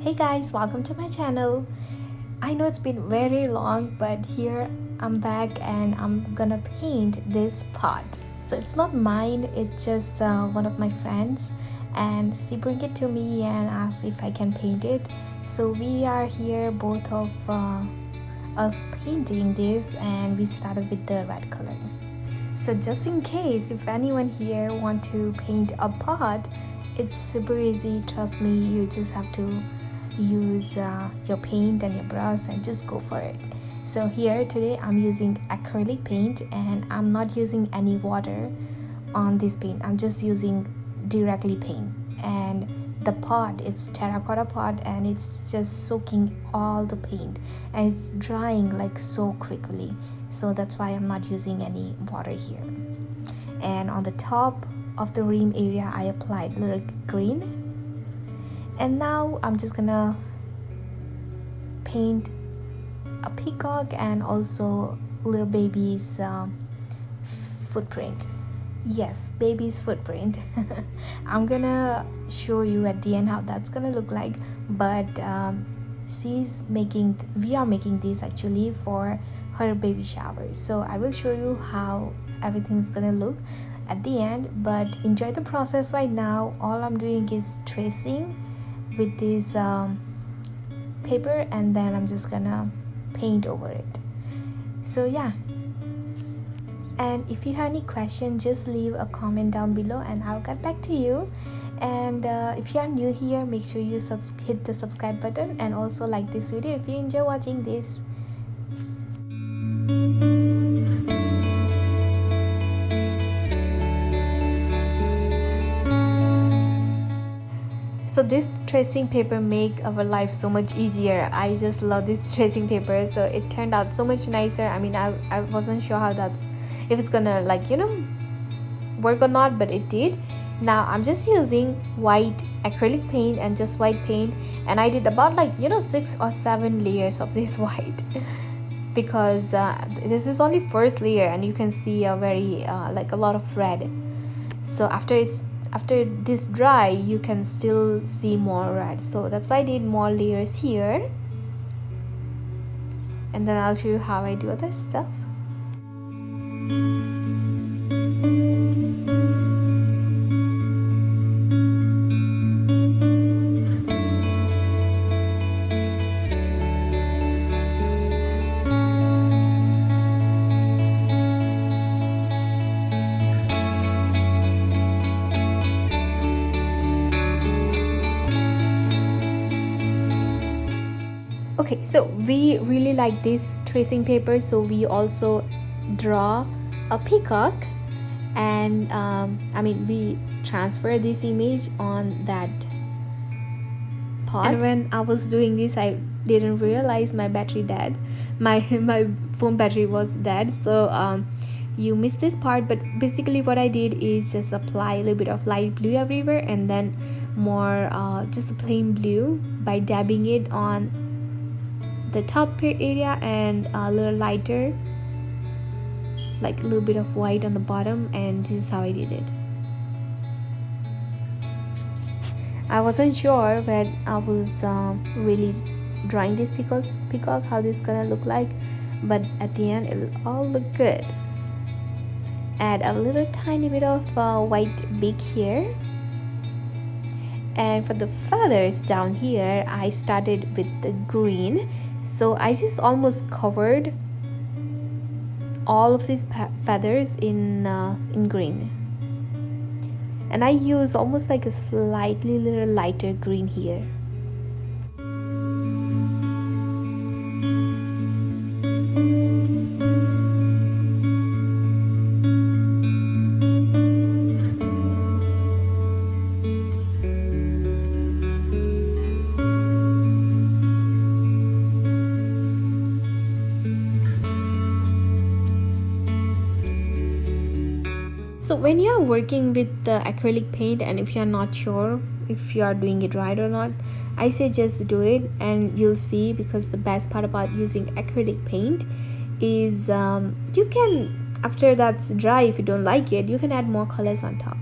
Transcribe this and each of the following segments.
Hey guys, welcome to my channel. I know it's been very long, but here I'm back and I'm gonna paint this pot. So it's not mine, it's just one of my friends, and she bring it to me and asked if I can paint it. So we are here, both of us painting this, and we started with the red color. So just in case if anyone here want to paint a pot, it's super easy, trust me. You just have to use your paint and your brush and just go for it. So here today I'm using acrylic paint and I'm not using any water on this paint. I'm just using directly paint, and the pot, it's terracotta pot, and it's just soaking all the paint and it's drying like so quickly. So that's why I'm not using any water here. And on the top of the rim area I applied a little green. And now I'm just gonna paint a peacock and also little baby's footprint. Yes, baby's footprint. I'm gonna show you at the end how that's gonna look like. But we are making this actually for her baby shower. So I will show you how everything's gonna look at the end. But enjoy the process right now. All I'm doing is tracing with this paper, and then I'm just gonna paint over it. So yeah, and if you have any question, just leave a comment down below and I'll get back to you. And if you are new here, make sure you hit the subscribe button and also like this video if you enjoy watching this. So this tracing paper make our life so much easier. I just love this tracing paper, so it turned out so much nicer. I mean, I wasn't sure how if it's gonna work or not, but it did. Now I'm just using white acrylic paint and just white paint, and I did about 6 or 7 layers of this white because this is only first layer, and you can see a very a lot of red. So after this dry, you can still see more red, so that's why I did more layers here, and then I'll show you how I do other stuff. Okay, so we really like this tracing paper, so we also draw a peacock, and we transfer this image on that pot. And when I was doing this, I didn't realize my battery dead. My phone battery was dead, so you missed this part. But basically what I did is just apply a little bit of light blue everywhere, and then more just plain blue by dabbing it on the top area, and a little lighter, like a little bit of white on the bottom. And this is how I did it. I wasn't sure when I was really drawing this peacock how this is gonna look like, but at the end it'll all look good. Add a little tiny bit of white beak here. And for the feathers down here, I started with the green, so I just almost covered all of these feathers in green, and I use almost like a slightly little lighter green here. So when you are working with the acrylic paint, and if you are not sure if you are doing it right or not, I say just do it and you'll see. Because the best part about using acrylic paint is you can, after that's dry, if you don't like it, you can add more colors on top.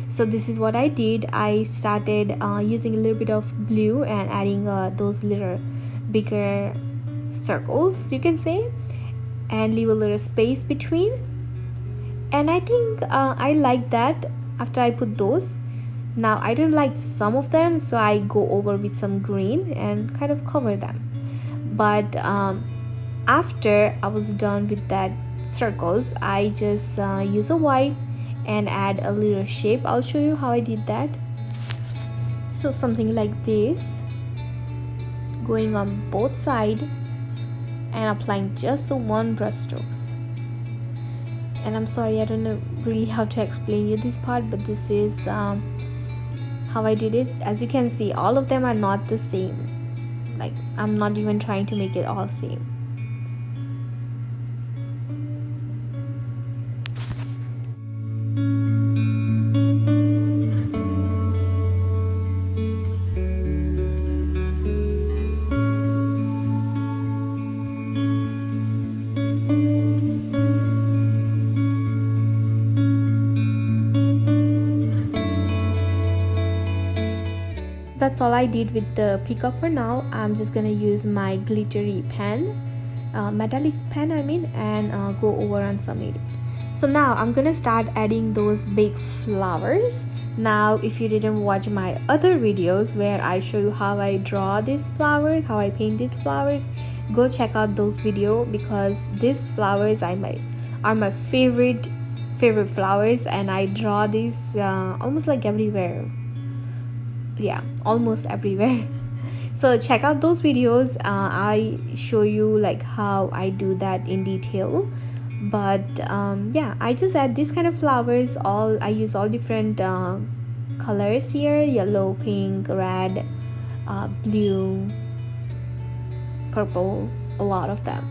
So this is what I did. I started using a little bit of blue and adding those little bigger circles, you can say, and leave a little space between. And I think I like that after I put those. Now I don't like some of them, so I go over with some green and kind of cover them. But after I was done with that circles, I just use a wipe and add a little shape. I'll show you how I did that. So something like this, going on both sides and applying just one brush strokes. And I'm sorry, I don't know really how to explain you this part, but this is how I did it. As you can see, all of them are not the same. Like, I'm not even trying to make it all same. That's all I did with the peacock for now. I'm just gonna use my glittery pen, metallic pen I mean, and go over on some area. So now I'm gonna start adding those big flowers. Now if you didn't watch my other videos where I show you how I draw these flowers, how I paint these flowers, go check out those videos, because these flowers are my favorite flowers, and I draw these almost like everywhere. Yeah, almost everywhere. So check out those videos. I show you like how I do that in detail. But yeah, I just add this kind of flowers. I use all different colors here: yellow, pink, red, blue, purple, a lot of them.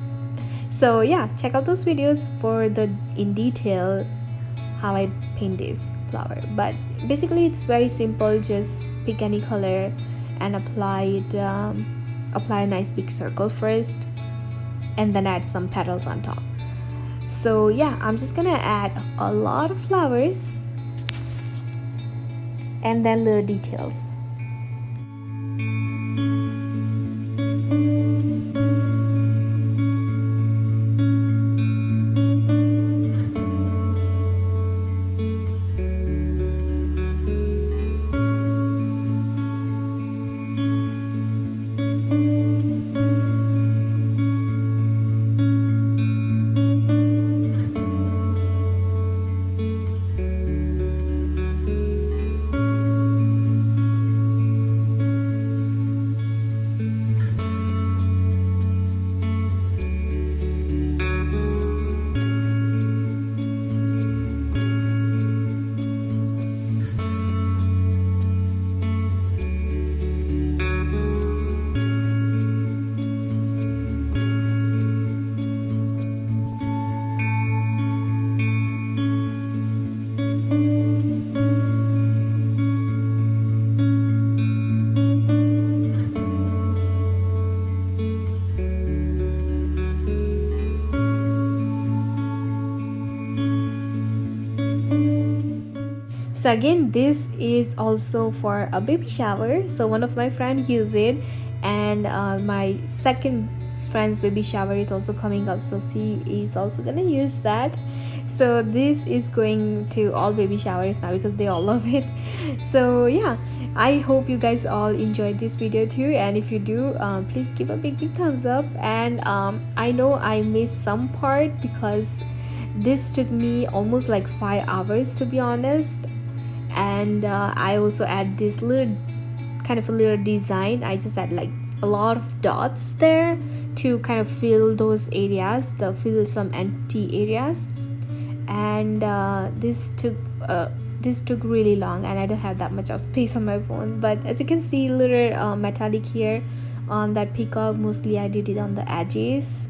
So yeah, check out those videos for the in detail how I paint this flower. But basically it's very simple. Just pick any color and apply a nice big circle first, and then add some petals on top. So yeah, I'm just gonna add a lot of flowers and then little details. So again, this is also for a baby shower. So one of my friends used it, and my second friend's baby shower is also coming up, so she is also gonna use that. So this is going to all baby showers now because they all love it. So yeah, I hope you guys all enjoyed this video too, and if you do, please give a big thumbs up. And I know I missed some part because this took me almost like 5 hours, to be honest. And I also add this little kind of a little design. I just add like a lot of dots there to kind of fill those areas, fill some empty areas. And this took really long, and I don't have that much of space on my phone. But as you can see, little metallic here on that peacock. Mostly I did it on the edges.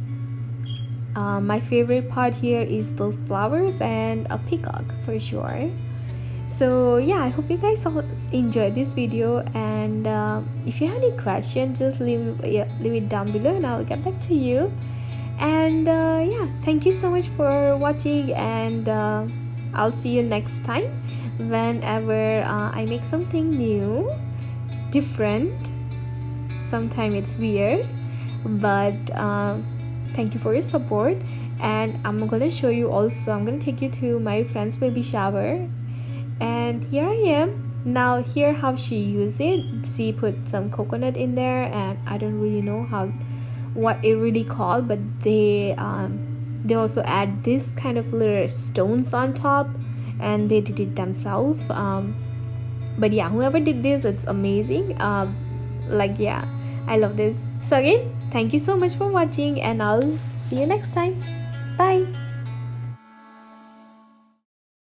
My favorite part here is those flowers and a peacock for sure. So yeah, I hope you guys all enjoyed this video, and if you have any questions, just leave it down below and I'll get back to you. And yeah, thank you so much for watching, and I'll see you next time whenever I make something new, different. Sometimes it's weird, but thank you for your support. And I'm gonna show you also, I'm gonna take you to my friend's baby shower. And here I am. Now here how she used it. She put some coconut in there, and I don't really know what it really called, but they also add this kind of little stones on top, and they did it themselves. But yeah, whoever did this, it's amazing. Like, yeah, I love this. So again, thank you so much for watching, and I'll see you next time. Bye.